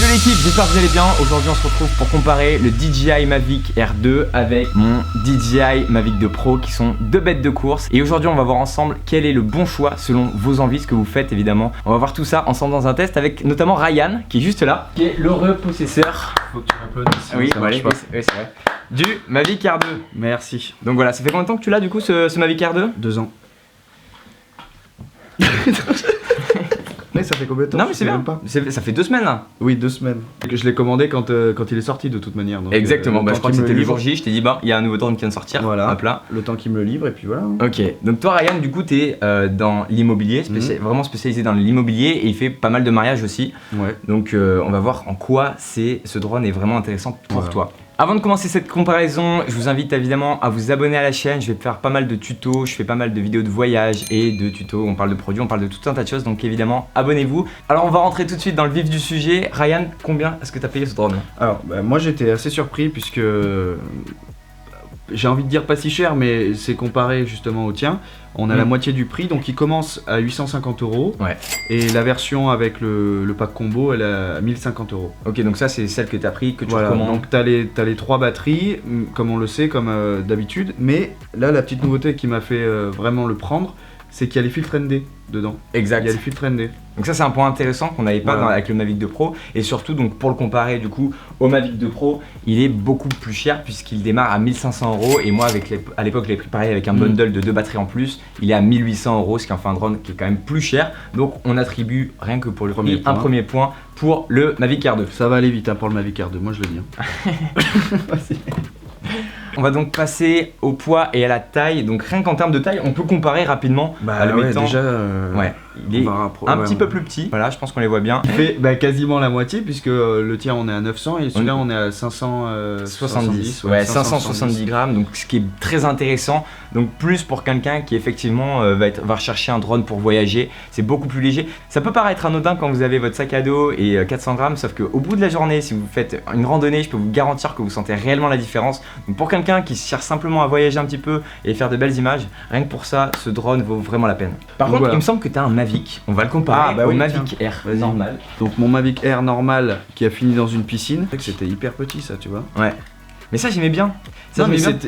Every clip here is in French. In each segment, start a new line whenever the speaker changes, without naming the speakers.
Hello l'équipe, j'espère que vous allez bien. Aujourd'hui on se retrouve pour comparer le DJI Mavic Air 2 avec mon DJI Mavic 2 Pro qui sont deux bêtes de course. Et aujourd'hui on va voir ensemble quel est le bon choix selon vos envies, ce que vous faites évidemment. On va voir tout ça ensemble dans un test avec notamment Ryan qui est juste là, qui est l'heureux possesseur.
Faut que tu m'applaudisses.
Oui,
ça marche pas.
oui, c'est vrai. Du Mavic Air 2.
Merci.
Donc voilà, ça fait combien de temps que tu l'as du coup ce Mavic Air 2?
2 ans. Mais ça fait combien de temps?
Non mais c'est bien,
pas.
ça fait 2 semaines là.
Oui, 2 semaines. Je l'ai commandé quand il est sorti de toute manière. Donc,
Exactement, je crois que c'était le jour
livre.
J, je t'ai dit bah il y a un nouveau drone qui vient de sortir,
Voilà.
hop là.
Le temps qu'il me le livre et puis voilà.
Ok, donc toi Ryan du coup t'es dans l'immobilier, vraiment spécialisé dans l'immobilier et il fait pas mal de mariages aussi.
Ouais.
Donc on va voir en quoi ce drone est vraiment intéressant pour toi. Avant de commencer cette comparaison, je vous invite évidemment à vous abonner à la chaîne. Je vais faire pas mal de tutos, je fais pas mal de vidéos de voyage et de tutos. On parle de produits, on parle de tout un tas de choses, donc évidemment abonnez-vous. Alors on va rentrer tout de suite dans le vif du sujet. Ryan, combien est-ce que tu as payé ce drone?
Alors moi j'étais assez surpris puisque j'ai envie de dire pas si cher, mais c'est comparé justement au tien. On a la moitié du prix, donc il commence à 850 €.
Ouais.
Et la version avec le pack combo, elle est à 1050 €.
Ok, donc ça c'est celle que tu as pris, que tu
Voilà,
recommandes.
donc t'as les 3 batteries, comme on le sait, comme d'habitude. Mais là, la petite nouveauté qui m'a fait vraiment le prendre, c'est qu'il y a les filtres ND dedans.
Exact.
Il y a les filtres ND.
Donc ça c'est un point intéressant qu'on n'avait pas
Voilà.
avec le Mavic 2 Pro. Et surtout donc pour le comparer du coup au Mavic 2 Pro, il est beaucoup plus cher puisqu'il démarre à 1500 € et moi à l'époque je l'ai pris pareil avec un bundle de 2 batteries en plus. Il est à 1800 € ce qui en fait un drone qui est quand même plus cher. Donc on attribue rien que pour le prix un premier point pour le Mavic Air 2.
Ça va aller vite hein, pour le Mavic Air 2, moi je le dis. Vas-y.
On va donc passer au poids et à la taille. Donc rien qu'en termes de taille, on peut comparer rapidement à le mettant.
déjà.
Ouais, il est un petit peu plus petit. Voilà, je pense qu'on les voit bien.
Il fait quasiment la moitié puisque le tien on est à 900 et celui-là on est à 570.
Ouais, 570 grammes, donc ce qui est très intéressant. Donc plus pour quelqu'un qui effectivement va rechercher un drone pour voyager, c'est beaucoup plus léger. Ça peut paraître anodin quand vous avez votre sac à dos et 400 grammes, sauf qu'au bout de la journée, si vous faites une randonnée, je peux vous garantir que vous sentez réellement la différence. Donc pour quelqu'un qui cherche simplement à voyager un petit peu et faire de belles images, rien que pour ça, ce drone vaut vraiment la peine. Par contre, il me semble que tu as un Mavic. On va le comparer au Mavic Air normal.
Donc mon Mavic Air normal qui a fini dans une piscine. C'était hyper petit ça, tu vois.
Ouais. Mais ça j'aimais bien.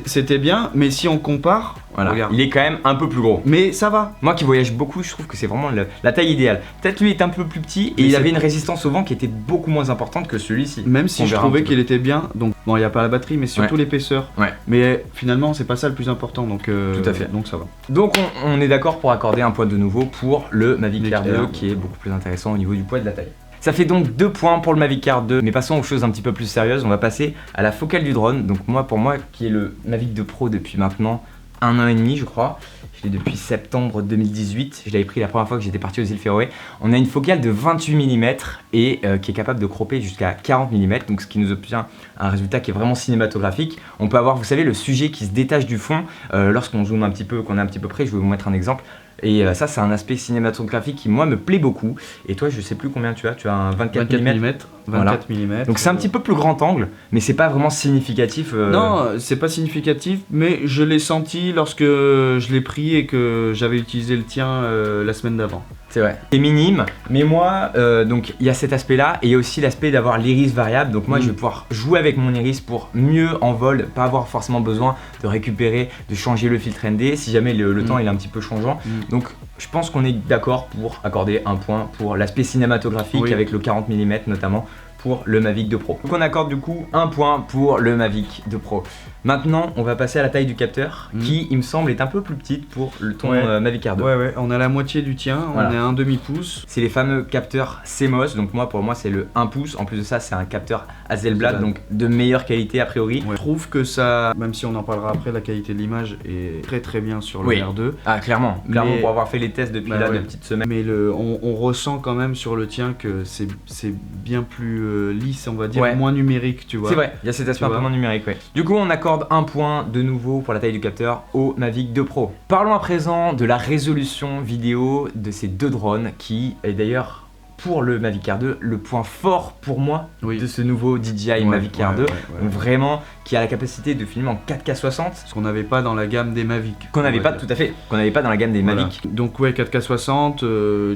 C'était bien, mais si on compare,
voilà,
regarde.
il est quand même un peu plus gros.
Mais ça va.
Moi qui voyage beaucoup, je trouve que c'est vraiment la taille idéale. Peut-être lui est un peu plus petit et il avait une résistance au vent qui était beaucoup moins importante que celui-ci.
Même si je trouvais qu'il était bien, donc bon il n'y a pas la batterie mais surtout l'épaisseur.
Ouais.
Mais finalement c'est pas ça le plus important donc
tout à fait.
Donc ça va.
Donc on est d'accord pour accorder un point de nouveau pour le Mavic Air 2 qui est beaucoup plus intéressant au niveau du poids et de la taille. Ça fait donc 2 points pour le Mavic Air 2, mais passons aux choses un petit peu plus sérieuses. On va passer à la focale du drone. Donc pour moi qui est le Mavic 2 Pro depuis maintenant 1 an et demi je crois. Je l'ai depuis septembre 2018, je l'avais pris la première fois que j'étais parti aux îles Féroé. On a une focale de 28 mm et qui est capable de cropper jusqu'à 40 mm, donc ce qui nous obtient un résultat qui est vraiment cinématographique. On peut avoir, vous savez, le sujet qui se détache du fond lorsqu'on zoome un petit peu, qu'on est un petit peu près. Je vais vous mettre un exemple. Et ça c'est un aspect cinématographique qui moi me plaît beaucoup. Et toi je sais plus combien tu as un 24 mm.
24 mm.
Donc c'est un petit peu plus grand angle, mais c'est pas vraiment significatif.
Non, c'est pas significatif, mais je l'ai senti lorsque je l'ai pris et que j'avais utilisé le tien la semaine d'avant.
C'est vrai. C'est minime, mais moi, donc il y a cet aspect-là et il y a aussi l'aspect d'avoir l'iris variable. Donc moi, je vais pouvoir jouer avec mon iris pour mieux en vol, pas avoir forcément besoin de récupérer, de changer le filtre ND si jamais le temps il est un petit peu changeant. Donc je pense qu'on est d'accord pour accorder un point pour l'aspect cinématographique avec le 40 mm notamment pour le Mavic 2 Pro. Donc on accorde du coup un point pour le Mavic 2 Pro. Maintenant, on va passer à la taille du capteur qui, il me semble, est un peu plus petite pour ton Mavic Air 2.
Ouais, on a la moitié du tien, on est à 1/2 pouce.
C'est les fameux capteurs CMOS, donc pour moi c'est le 1 pouce. En plus de ça, c'est un capteur Hasselblad, donc de meilleure qualité a priori.
Je trouve que ça, même si on en parlera après, la qualité de l'image est très très bien sur le R2.
Ah clairement, pour avoir fait les tests depuis là 2 petites semaines.
Mais on ressent quand même sur le tien que c'est bien plus lisse, on va dire, moins numérique, tu vois.
C'est vrai, il y a cet aspect un peu moins numérique, Du coup, on accorde un point de nouveau pour la taille du capteur au Mavic 2 Pro. Parlons à présent de la résolution vidéo de ces deux drones qui est d'ailleurs pour le Mavic Air 2 le point fort pour moi
Oui.
de ce nouveau DJI Mavic Air 2. Donc vraiment qui a la capacité de filmer en 4K 60.
Ce qu'on n'avait pas dans la gamme des Mavic.
Qu'on n'avait pas, tout à fait, qu'on n'avait pas dans la gamme des
Voilà.
Mavic.
Donc ouais, 4K 60,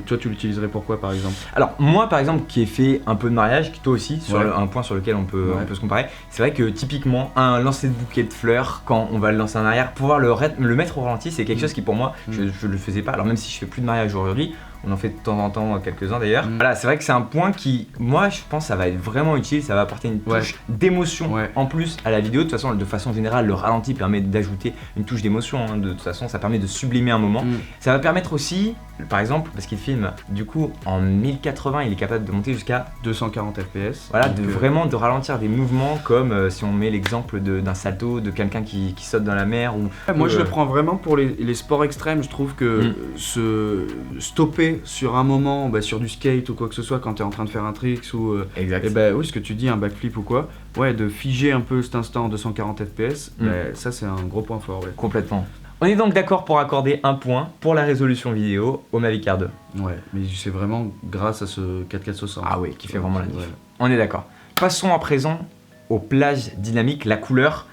toi tu l'utiliserais pourquoi par exemple?
Alors moi par exemple qui ai fait un peu de mariage, toi aussi, sur
Ouais.
un point sur lequel on peut se comparer, c'est vrai que typiquement un lancer de bouquet de fleurs, quand on va le lancer en arrière, pouvoir le mettre au ralenti, c'est quelque chose qui pour moi, je le faisais pas. Alors même si je fais plus de mariage aujourd'hui, on en fait de temps en temps quelques-uns d'ailleurs. Voilà, c'est vrai que c'est un point qui, moi je pense ça va être vraiment utile, ça va apporter une touche d'émotion en plus à la vidéo. De toute façon générale, le ralenti permet d'ajouter une touche d'émotion, hein. De toute façon ça permet de sublimer un moment. Ça va permettre aussi, par exemple, parce qu'il filme du coup en 1080, il est capable de monter jusqu'à
240 fps.
Voilà, vraiment de ralentir des mouvements comme si on met l'exemple d'un salto, de quelqu'un qui saute dans la mer ou...
Moi je le prends vraiment pour les sports extrêmes, je trouve que se stopper sur un moment, sur du skate ou quoi que ce soit quand tu es en train de faire un trick ou
exact.
Oui, ce que tu dis, un backflip ou quoi, de figer un peu cet instant en 240 fps, ça c'est un gros point fort.
Complètement. On est donc d'accord pour accorder un point pour la résolution vidéo au Mavic Air 2.
Ouais, mais c'est vraiment grâce à ce 4K 60.
Ah oui, qui fait vraiment la diff. On est d'accord. Passons à présent aux plages dynamiques, la couleur,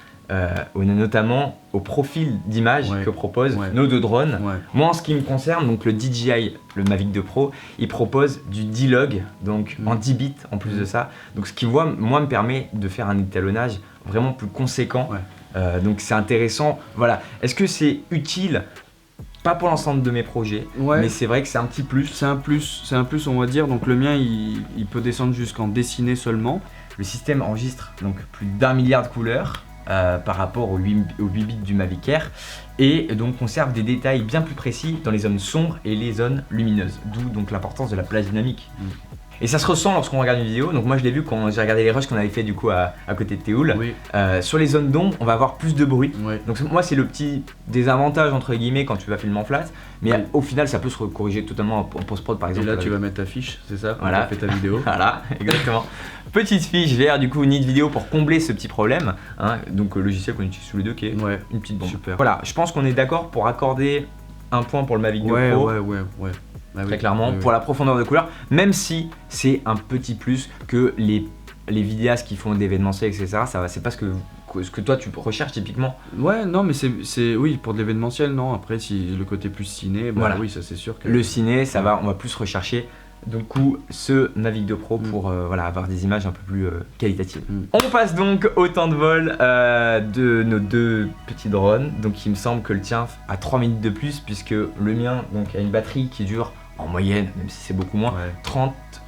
notamment au profil d'image que proposent nos deux drones. Moi en ce qui me concerne, donc le DJI, le Mavic 2 Pro, il propose du D-Log, donc en 10 bits en plus de ça. Donc ce qui moi me permet de faire un étalonnage vraiment plus conséquent. Donc c'est intéressant. Voilà. Est-ce que c'est utile? Pas pour l'ensemble de mes projets, mais c'est vrai que c'est un petit plus.
C'est un plus on va dire. Donc le mien il peut descendre jusqu'en dessiné seulement.
Le système enregistre donc plus d'1 milliard de couleurs par rapport aux 8 bits du Mavic Air et donc conserve des détails bien plus précis dans les zones sombres et les zones lumineuses, d'où donc l'importance de la plage dynamique. Et ça se ressent lorsqu'on regarde une vidéo, donc moi je l'ai vu quand j'ai regardé les rushs qu'on avait fait du coup à côté de Théoul. Sur les zones d'ombre, on va avoir plus de bruit. Donc moi c'est le petit désavantage entre guillemets quand tu vas filmer en flat, mais au final ça peut se corriger totalement en post-prod par exemple.
Et là tu vas mettre ta fiche, c'est ça?
Voilà.
Tu as fait ta vidéo.
Voilà, exactement. Petite fiche VR du coup Need Vidéo pour combler ce petit problème, hein. Donc logiciel qu'on utilise tous les deux qui est une petite bombe.
Super.
Voilà, je pense qu'on est d'accord pour accorder un point pour le Mavic 2 Pro. Très clairement, pour la profondeur de couleur, même si c'est un petit plus que les vidéastes qui font d'événementiel, etc. C'est pas ce que toi tu recherches typiquement.
Non, mais c'est oui, pour de l'événementiel, non. Après, si le côté plus ciné, oui, ça c'est sûr que.
Le ciné, on va plus rechercher. Du coup, ce Mavic 2 Pro pour avoir des images un peu plus qualitatives. On passe donc au temps de vol de nos deux petits drones. Donc il me semble que le tien a 3 minutes de plus puisque le mien donc, a une batterie qui dure en moyenne, même si c'est beaucoup moins,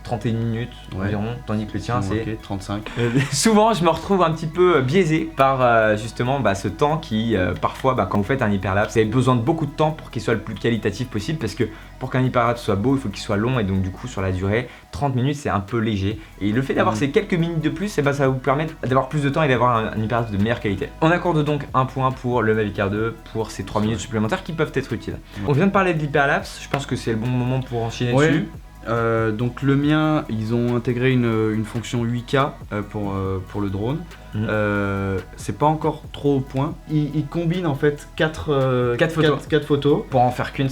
31 minutes environ, tandis que le tien c'est
35.
Souvent je me retrouve un petit peu biaisé par justement ce temps qui parfois quand vous faites un hyperlapse, vous avez besoin de beaucoup de temps pour qu'il soit le plus qualitatif possible parce que pour qu'un hyperlapse soit beau il faut qu'il soit long et donc du coup sur la durée 30 minutes c'est un peu léger et le fait d'avoir ces quelques minutes de plus ça va vous permettre d'avoir plus de temps et d'avoir un hyperlapse de meilleure qualité. On accorde donc un point pour le Mavic Air 2 pour ces 3 minutes supplémentaires qui peuvent être utiles. On vient de parler de l'hyperlapse, je pense que c'est le bon moment pour enchaîner dessus.
Donc le mien, ils ont intégré une fonction 8K pour le drone. C'est pas encore trop au point. Ils combinent en fait 4 photos
pour en faire qu'une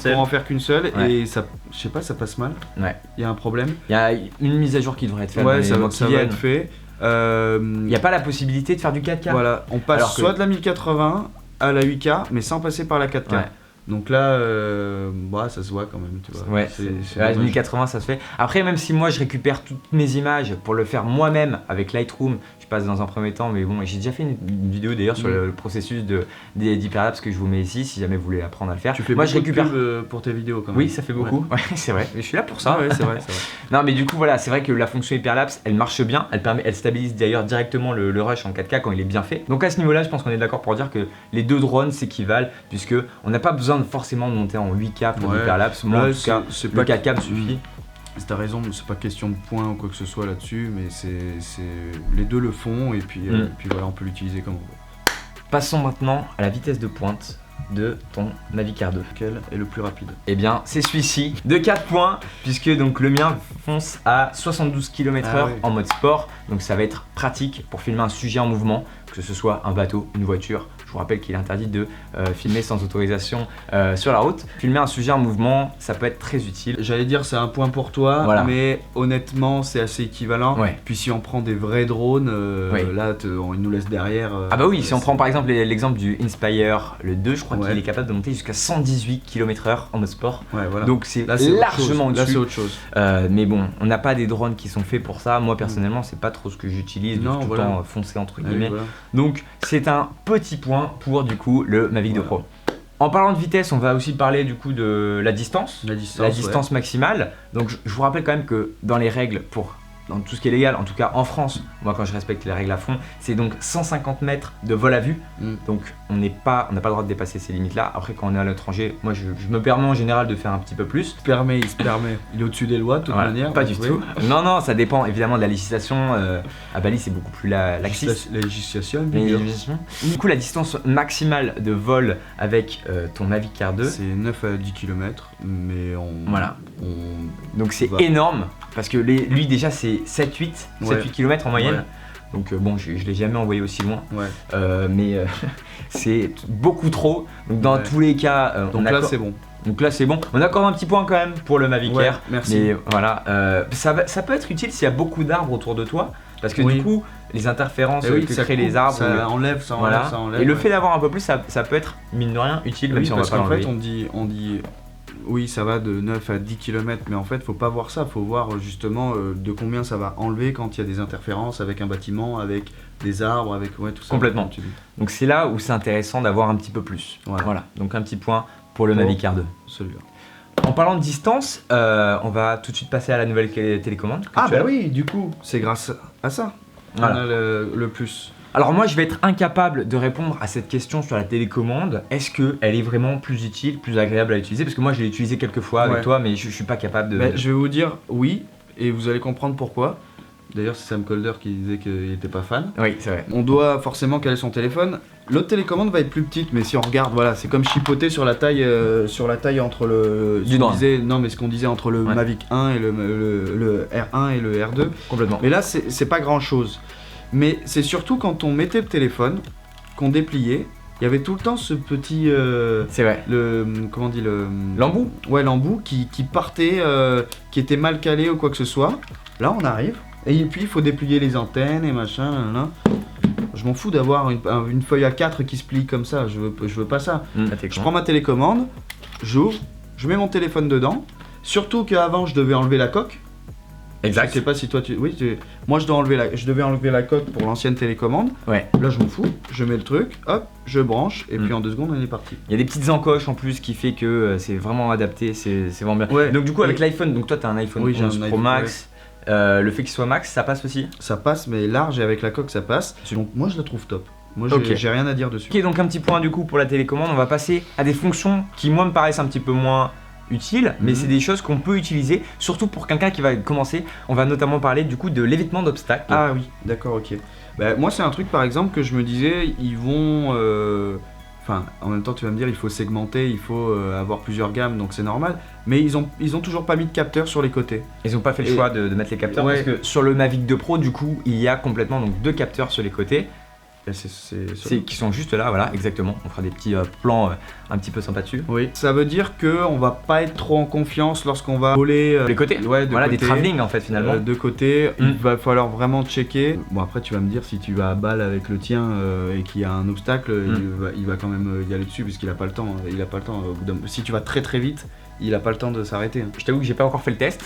seule.
Et ça, je sais pas, ça passe mal. Il y a un problème.
Il y a une mise à jour qui devrait être faite.
Ça va être fait.
Il n'y a pas la possibilité de faire du 4K.
Voilà, on passe soit de la 1080 à la 8K, mais sans passer par la 4K. Donc là, ça se voit quand même, tu vois.
1080 ça se fait. Après, même si moi je récupère toutes mes images pour le faire moi-même avec Lightroom, je passe dans un premier temps, mais bon, j'ai déjà fait une vidéo d'ailleurs sur le processus d'hyperlapse que je vous mets ici, si jamais vous voulez apprendre à le faire.
Tu fais moi, je récupère de pub pour tes vidéos quand même.
Oui, ça fait beaucoup. C'est vrai. Mais je suis là pour ça.
C'est vrai.
Non, mais du coup, voilà, c'est vrai que la fonction hyperlapse, elle marche bien. Elle stabilise d'ailleurs directement le rush en 4K quand il est bien fait. Donc à ce niveau-là, je pense qu'on est d'accord pour dire que les deux drones s'équivalent, puisque on n'a pas besoin forcément de monter en 8K pour l'hyperlapse. Moi, en tout cas, le 4K me suffit.
T'as raison, c'est pas question de points ou quoi que ce soit là-dessus, mais les deux le font et puis voilà, on peut l'utiliser comme on veut.
Passons maintenant à la vitesse de pointe de ton Mavic Air 2.
Quel est le plus rapide?
Eh bien, c'est celui-ci de 4 points, puisque donc le mien fonce à 72 km/h en mode sport, donc ça va être pratique pour filmer un sujet en mouvement. que ce soit un bateau, une voiture. Je vous rappelle qu'il est interdit de filmer sans autorisation sur la route. Filmer un sujet en mouvement, ça peut être très utile.
J'allais dire c'est un point pour toi,
Voilà.
mais honnêtement c'est assez équivalent.
Ouais.
Puis si on prend des vrais drones,
Oui.
là ils nous laissent derrière.
Ah bah oui, si on prend par exemple l'exemple du Inspire, le 2, je crois
Ouais.
qu'il est capable de monter jusqu'à 118 km/h en mode sport.
Ouais, voilà.
Donc c'est
là, c'est
largement
autre chose. Là
au-dessus.
c'est autre chose.
Mais bon, on n'a pas des drones qui sont faits pour ça. Moi personnellement, c'est pas trop ce que j'utilise,
Non,
tout
voilà.
le temps foncé entre
Ah oui,
guillemets.
voilà.
Donc c'est un petit point pour du coup le Mavic 2
Voilà.
Pro. En parlant de vitesse, on va aussi parler du coup de la distance.
La distance,
Maximale. Donc je vous rappelle quand même que dans les règles dans tout ce qui est légal, en tout cas en France, moi quand je respecte les règles à fond, c'est donc 150 mètres de vol à vue. Donc on n'a pas le droit de dépasser ces limites-là. Après quand on est à l'étranger, moi je me permets en général de faire un petit peu plus.
Il se permet. Il est au-dessus des lois de toute
Voilà,
manière.
pas du tout. Non, ça dépend évidemment de la législation. À Bali c'est beaucoup plus laxiste.
La législation.
Du coup la distance maximale de vol avec ton Mavic Air 2,
C'est 9 à 10 km, mais
Voilà. Donc c'est
va.
énorme parce que lui déjà c'est 7-8
Ouais.
km en moyenne.
Ouais.
Donc bon, je l'ai jamais envoyé aussi loin,
Ouais.
mais c'est beaucoup trop. Donc dans
Ouais.
tous les cas,
Donc là c'est bon.
Donc là c'est bon. On accorde un petit point quand même pour le Mavic
Ouais,
Air.
merci.
Mais voilà, ça peut être utile s'il y a beaucoup d'arbres autour de toi. Parce que
Oui.
du coup, les interférences
Eh oui,
que
ça
créent
coupe,
les arbres.
ça enlève, ça
voilà.
enlève, ça enlève.
Et le
ouais.
fait d'avoir un peu plus, ça peut être mine de rien utile, même
Oui,
si on va
parce
pas
qu'en fait
l'enlever.
on dit oui ça va de 9 à 10 km, mais en fait faut pas voir ça, faut voir justement de combien ça va enlever quand il y a des interférences avec un bâtiment, avec des arbres, avec tout ça.
Complètement.
comme tu dis.
Donc c'est là où c'est intéressant d'avoir un petit peu plus.
Voilà.
Donc un petit point pour le
Pour-
Mavic Air 2.
Celui-là.
En parlant de distance, on va tout de suite passer à la nouvelle télécommande. que
Ah
tu as.
bah oui, du coup, c'est grâce à ça qu'on
Voilà.
a le plus.
Alors moi je vais être incapable de répondre à cette question sur la télécommande. Est-ce qu'elle est vraiment plus utile, plus agréable à utiliser? Parce que moi je l'ai utilisé quelques fois avec
Ouais.
toi, mais je suis pas capable de...
Bah, je vais vous dire oui, et vous allez comprendre pourquoi. D'ailleurs, c'est Sam Calder qui disait qu'il était pas fan.
Oui, c'est vrai.
On doit forcément caler son téléphone. L'autre télécommande va être plus petite, mais si on regarde, voilà, c'est comme chipoter sur la taille entre le.
Du drone.
Ce qu'on disait entre le
Ouais.
Mavic 1 et le R1 et le R2.
Complètement.
Mais là, c'est pas grand chose. Mais c'est surtout quand on mettait le téléphone, qu'on dépliait, il y avait tout le temps ce petit.
C'est vrai.
Comment on dit le.
L'embout.
Ouais, l'embout qui partait, qui était mal calé ou quoi que ce soit. Là, on arrive. Et puis, il faut déplier les antennes et machin. Là. Je m'en fous d'avoir une feuille A4 qui se plie comme ça. Je veux pas ça. Je prends ma télécommande, j'ouvre, je mets mon téléphone dedans. Surtout qu'avant, je devais enlever la coque.
Exact.
Je sais pas si toi tu. Oui, moi je devais enlever la coque pour l'ancienne télécommande.
Ouais.
Là, je m'en fous. Je mets le truc, hop, je branche, et puis en 2 secondes, on est parti.
Il y a des petites encoches en plus qui fait que c'est vraiment adapté, c'est vraiment bien.
Ouais.
Donc du coup avec
Et-
l'iPhone, donc toi t'as un iPhone
Oui, j'ai
11
un
Pro
iPhone,
Max, le fait qu'il soit max, ça passe aussi.
Ça passe, mais large et avec la coque, ça passe. Donc moi, je la trouve top. Moi,
Ok.
j'ai rien à dire dessus.
Ok, donc un petit point du coup pour la télécommande, on va passer à des fonctions qui moi me paraissent un petit peu moins utiles, mais
Mhm.
c'est des choses qu'on peut utiliser, surtout pour quelqu'un qui va commencer. On va notamment parler du coup de l'évitement d'obstacles.
Ah oui, d'accord, ok. Bah, moi, c'est un truc par exemple que je me disais, ils vont. Enfin, en même temps, tu vas me dire, il faut segmenter, il faut avoir plusieurs gammes, donc c'est normal. Mais ils ont toujours pas mis de capteurs sur les côtés.
Ils n'ont pas fait le
Et-
choix de mettre les capteurs
Ouais.
parce que sur le Mavic 2 Pro, du coup, il y a complètement donc 2 capteurs sur les côtés.
Là,
Qui sont juste là, voilà, exactement. On fera des petits plans un petit peu sympas dessus.
Oui. Ça veut dire que on va pas être trop en confiance lorsqu'on va voler.
Les côtés,
Ouais, de
voilà,
côté.
des travelling en fait finalement.
De côté,
Mm.
il va falloir vraiment checker. Bon, après, tu vas me dire, si tu vas à balle avec le tien et qu'il y a un obstacle, il va quand même y aller dessus, puisqu'il a pas le temps. Il a pas le temps. Si tu vas très très vite, il a pas le temps de s'arrêter.
Je t'avoue que j'ai pas encore fait le test.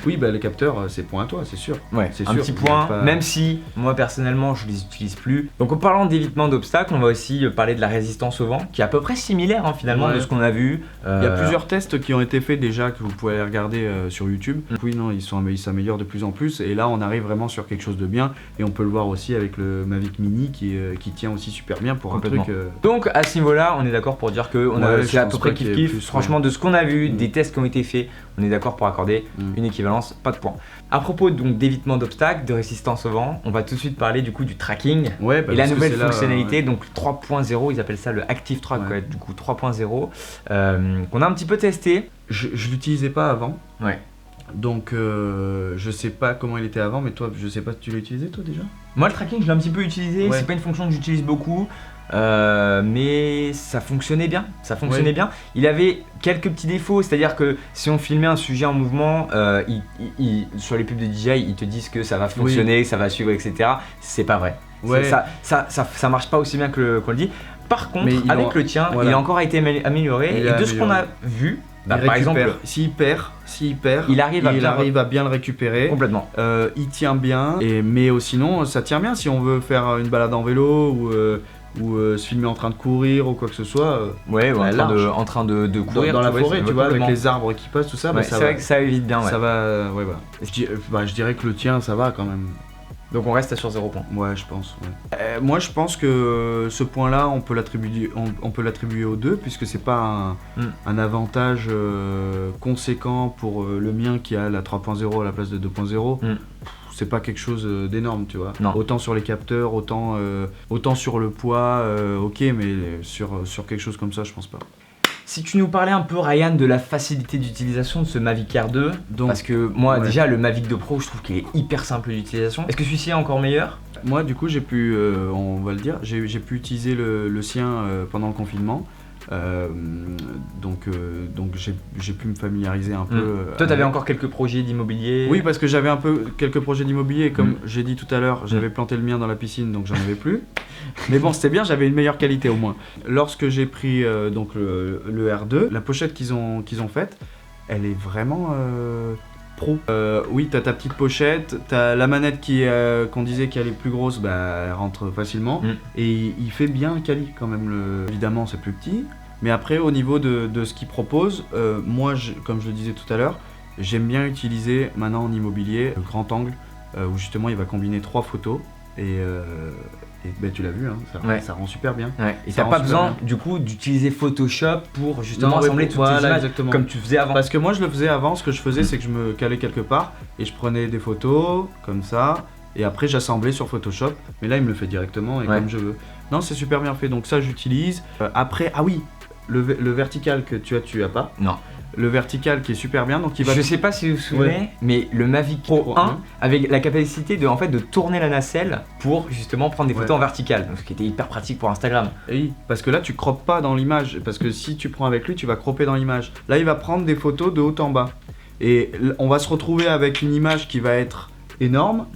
Oui, bah, les capteurs, c'est point à toi, c'est sûr.
Ouais,
c'est
un
sûr,
petit
il y a
point,
pas-
même si moi personnellement je les utilise plus. Donc en parlant d'évitement d'obstacles, on va aussi parler de la résistance au vent, qui est à peu près similaire hein, finalement
Ouais.
de ce qu'on a vu.
Il y a plusieurs tests qui ont été faits déjà que vous pouvez aller regarder sur YouTube. Oui, non, ils s'améliorent de plus en plus. Et là, on arrive vraiment sur quelque chose de bien. Et on peut le voir aussi avec le Mavic Mini qui tient aussi super bien pour un
Complètement.
truc.
Donc à ce niveau-là, on est d'accord pour dire que
Ouais,
c'est
je
à
pense
peu près
pas qu'il y ait
kiff-kiff.
plus,
Franchement, de ce qu'on a vu,
Mm.
des tests qui ont été faits, on est d'accord pour accorder une équivalence, pas de point. À propos donc d'évitement d'obstacles, de résistance au vent, on va tout de suite parler du coup du tracking.
Ouais, bah,
Et la
parce que
nouvelle
c'est là,
fonctionnalité, donc 3.0, ils appellent ça le Active Track,
Ouais.
ouais, du coup 3.0, qu'on a un petit peu testé.
Je l'utilisais pas avant.
Ouais.
Donc je sais pas comment il était avant, mais toi, je sais pas si tu l'as utilisé toi déjà.
Moi, le tracking, je l'ai un petit peu utilisé.
Ouais.
C'est pas une fonction que j'utilise beaucoup. Mais ça fonctionnait bien, bien. Il avait quelques petits défauts, c'est-à-dire que si on filmait un sujet en mouvement, sur les pubs de DJI, ils te disent que ça va fonctionner, que ça va suivre, etc. C'est pas vrai.
Ouais.
Ça marche pas aussi bien qu'on le dit. Par contre, avec le tien, il a encore été amélioré. Et de ce qu'on a vu, par exemple,
s'il perd,
il arrive
à bien le récupérer.
Complètement.
Il tient bien, mais sinon ça tient bien si on veut faire une balade en vélo ou se filmer en train de courir ou quoi que ce soit.
Ouais, ou en train de courir
dans la forêt, tu vois, avec les arbres qui passent, tout ça.
Ouais, c'est vrai que ça évite bien.
Ça va, ouais, voilà. Je dirais que le tien, ça va quand même.
Donc on reste sur 0 points.
Ouais, je pense. Ouais. Moi, je pense que ce point-là, on peut l'attribuer aux deux, puisque c'est pas un avantage conséquent pour le mien qui a la 3.0 à la place de 2.0. C'est pas quelque chose d'énorme, tu vois.
Non.
Autant sur les capteurs, autant sur le poids, ok, mais sur quelque chose comme ça, je pense pas.
Si tu nous parlais un peu, Ryan, de la facilité d'utilisation de ce Mavic Air 2, parce que moi, déjà, le Mavic 2 Pro, je trouve qu'il est hyper simple d'utilisation. Est-ce que celui-ci est encore meilleur ?
Moi, du coup, j'ai pu, on va le dire, j'ai pu utiliser le sien pendant le confinement. Donc j'ai pu me familiariser un peu.
Toi, t'avais encore quelques projets d'immobilier ?
Oui, parce que j'avais un peu quelques projets d'immobilier. Comme j'ai dit tout à l'heure, j'avais planté le mien dans la piscine, donc j'en avais plus. Mais bon, c'était bien, j'avais une meilleure qualité au moins. Lorsque j'ai pris donc le R2, la pochette qu'ils ont faite, elle est vraiment pro. Oui, t'as ta petite pochette, t'as la manette qu'on disait qu'elle est plus grosse, elle rentre facilement. Et il fait bien quali quand même. Évidemment, c'est plus petit. Mais après, au niveau de ce qu'il propose, moi, comme je le disais tout à l'heure, j'aime bien utiliser maintenant en immobilier le grand angle, où justement il va combiner 3 photos. Et tu l'as vu, hein, ça rend super bien.
Ouais. Et t'as pas besoin du coup d'utiliser Photoshop pour justement assembler toutes ces images comme tu faisais avant.
Parce que moi je le faisais avant, ce que je faisais c'est que je me calais quelque part et je prenais des photos comme ça et après j'assemblais sur Photoshop. Mais là il me le fait directement et comme je veux. Non, c'est super bien fait, donc ça j'utilise. Après, ah oui, le vertical que tu as pas.
Non.
Le vertical qui est super bien, donc il va.
Je sais pas si vous vous souvenez, mais le Mavic Pro 1 avait la capacité de tourner la nacelle pour justement prendre des photos en vertical, ce qui était hyper pratique pour Instagram.
Et oui, parce que là tu croppes pas dans l'image, parce que si tu prends avec lui, tu vas cropper dans l'image. Là, il va prendre des photos de haut en bas, et on va se retrouver avec une image qui va être énorme.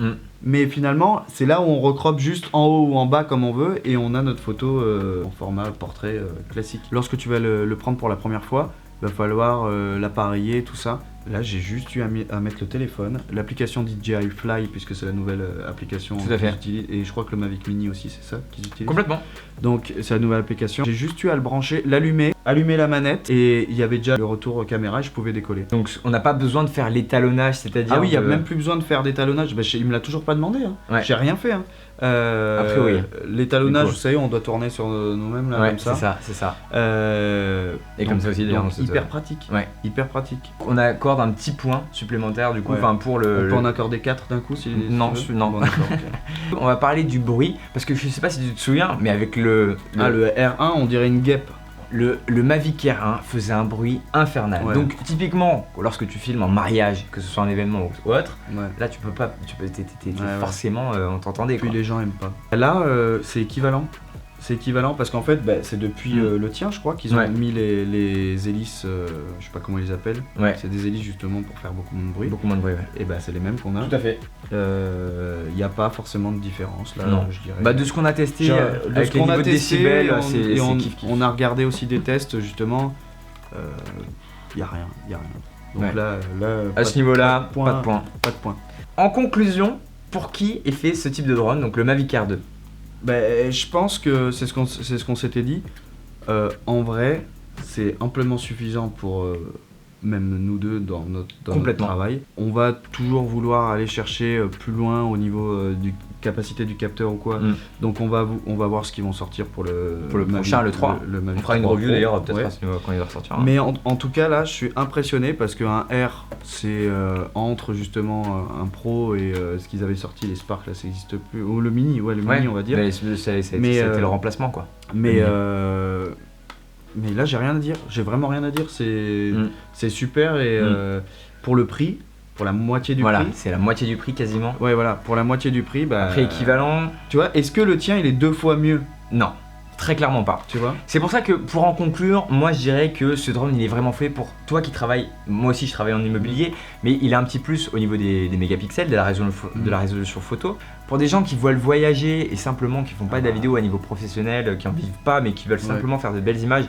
Mais finalement, c'est là où on recroppe juste en haut ou en bas comme on veut, et on a notre photo en format portrait classique. Lorsque tu vas le prendre pour la première fois, il va falloir l'appareiller, tout ça. Là, j'ai juste eu à mettre le téléphone, l'application DJI Fly, puisque c'est la nouvelle application
qu'ils
utilisent, et je crois que le Mavic Mini aussi, c'est ça qu'ils utilisent.
Complètement.
Donc, c'est la nouvelle application. J'ai juste eu à le brancher, l'allumer, allumer la manette, et il y avait déjà le retour caméra et je pouvais décoller.
Donc, on n'a pas besoin de faire l'étalonnage, c'est-à-dire.
Ah oui, il n'y a même plus besoin de faire d'étalonnage. Il me l'a toujours pas demandé. Hein. J'ai rien fait. Hein.
Après, oui.
L'étalonnage, vous savez, on doit tourner sur nous-mêmes là, comme ça.
C'est ça.
Et
comme ça aussi, d'ailleurs.
Hyper pratique.
Ouais.
Hyper pratique.
On accorde un petit point supplémentaire du coup, pour
On peut en accorder 4 d'un coup si
non.
Bon, okay.
On va parler du bruit parce que je sais pas si tu te souviens, mais avec le
R1, on dirait une guêpe.
Le Mavic Air 1 faisait un bruit infernal. Donc typiquement, lorsque tu filmes en mariage, que ce soit un événement ou autre, là tu peux pas, forcément on t'entendait.
Puis les gens aiment pas. Là, c'est équivalent. C'est équivalent parce qu'en fait, c'est depuis le tien, je crois, qu'ils ont mis les hélices, je sais pas comment ils les appellent. C'est des hélices justement pour faire beaucoup moins de bruit.
Beaucoup moins de bruit,
Et c'est les mêmes qu'on a.
Tout à fait.
Il n'y a pas forcément de différence là,
non.
Je dirais.
De ce qu'on a testé, avec les niveaux de décibels, c'est kiff.
On a regardé aussi des tests justement, il n'y a rien. Donc là
à ce niveau-là, pas de point.
Pas de point.
En conclusion, pour qui est fait ce type de drone, donc le Mavic Air 2 ?
Je pense que c'est ce qu'on s'était dit. En vrai, c'est amplement suffisant pour même nous deux dans notre travail. On va toujours vouloir aller chercher plus loin au niveau du capacité du capteur ou quoi. Donc on va voir ce qu'ils vont sortir pour le
prochain, le 3.
On
fera une review d'ailleurs peut-être quand il va ressortir.
Mais en tout cas là, je suis impressionné parce qu'un R, c'est entre justement un Pro et ce qu'ils avaient sorti, les Spark là, ça n'existe plus. Ou le Mini, le Mini on va dire.
Mais c'était le remplacement quoi.
Mais là j'ai rien à dire, j'ai vraiment rien à dire, c'est super et pour le prix, pour la moitié du
Voilà,
prix.
c'est la moitié du prix quasiment.
Ouais, voilà, pour la moitié du prix, bah.
Après équivalent,
Tu vois, est-ce que le tien il est 2 fois mieux,
non, très clairement pas.
tu vois?
C'est pour ça que pour en conclure, moi je dirais que ce drone il est vraiment fait pour toi qui travailles, moi aussi je travaille en immobilier, mais il a un petit plus au niveau des mégapixels, de la résolution photo. Pour des gens qui veulent voyager et simplement qui font pas de la vidéo à niveau professionnel, qui en vivent pas mais qui veulent simplement faire de belles images,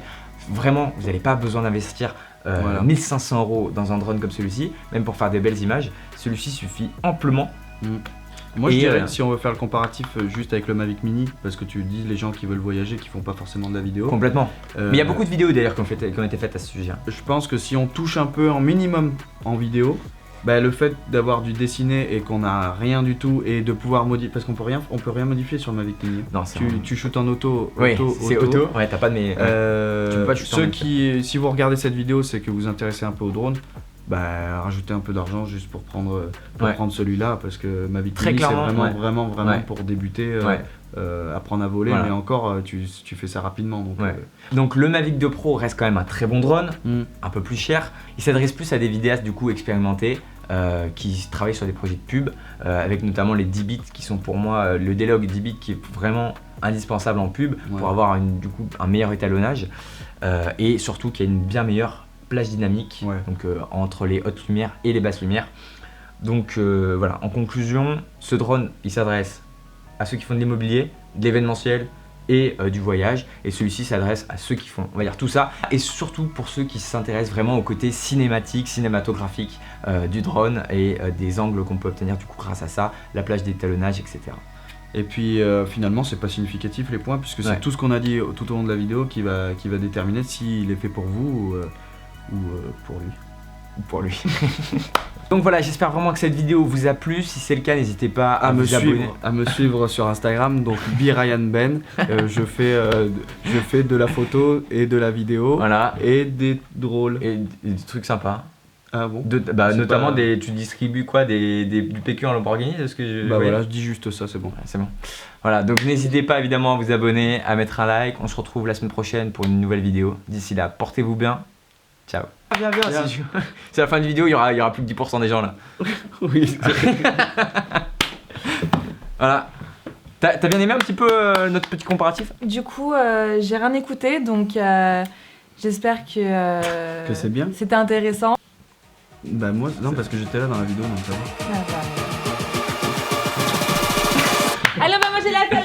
vraiment vous n'avez pas besoin d'investir 1500 € dans un drone comme celui-ci, même pour faire des belles images, celui-ci suffit amplement.
Moi je dirais, si on veut faire le comparatif juste avec le Mavic Mini, parce que tu dis les gens qui veulent voyager, qui font pas forcément de la vidéo.
Complètement. Mais il y a beaucoup de vidéos d'ailleurs qui ont été faites à ce sujet.
Je pense que si on touche un peu en minimum en vidéo, bah, le fait d'avoir du dessiné et qu'on n'a rien du tout et de pouvoir modifier, parce qu'on peut rien modifier sur le Mavic Mini.
Non, c'est
tu shootes en auto,
oui, c'est auto. Ouais, t'as pas de mais.
Tu peux pas shooter si vous regardez cette vidéo, c'est que vous vous intéressez un peu au drone. Bah, rajoutez un peu d'argent juste pour prendre celui-là, parce que Mavic Mini c'est vraiment pour débuter, apprendre à voler, mais encore tu fais ça rapidement.
Donc le Mavic 2 Pro reste quand même un très bon drone, un peu plus cher. Il s'adresse plus à des vidéastes du coup expérimentés qui travaillent sur des projets de pub, avec notamment les 10 bits qui sont pour moi le D-Log 10 bits qui est vraiment indispensable en pub pour avoir un meilleur étalonnage et surtout qui a une bien meilleure plage dynamique, donc entre les hautes lumières et les basses lumières. Donc voilà, en conclusion, ce drone il s'adresse à ceux qui font de l'immobilier, de l'événementiel et du voyage, et celui-ci s'adresse à ceux qui font, on va dire, tout ça, et surtout pour ceux qui s'intéressent vraiment au côté cinématographique du drone et des angles qu'on peut obtenir du coup grâce à ça, la plage d'étalonnage, etc.
Et puis finalement c'est pas significatif les points, puisque c'est tout ce qu'on a dit tout au long de la vidéo qui va déterminer s'il est fait pour vous ou pour lui.
Ou pour lui. Donc voilà, j'espère vraiment que cette vidéo vous a plu. Si c'est le cas, n'hésitez pas à
me suivre sur Instagram, donc BeRyanBen. Je fais de la photo et de la vidéo, et des drôles.
Et des trucs sympas.
Ah bon?
Notamment tu distribues quoi, du PQ en Lamborghini, de ce que je
voilà, je dis juste ça, c'est bon.
Ouais, c'est bon. Voilà, donc n'hésitez pas évidemment à vous abonner, à mettre un like. On se retrouve la semaine prochaine pour une nouvelle vidéo. D'ici là, portez-vous bien. Ciao. Bien. C'est la fin de vidéo, il y aura plus que 10% des gens là.
Oui.
Voilà. T'as bien aimé un petit peu notre petit comparatif?
Du coup, j'ai rien écouté, donc j'espère que
c'est bien.
C'était intéressant.
Bah moi, non, parce que j'étais là dans la vidéo, donc ça va.
Allez, on va manger la tête.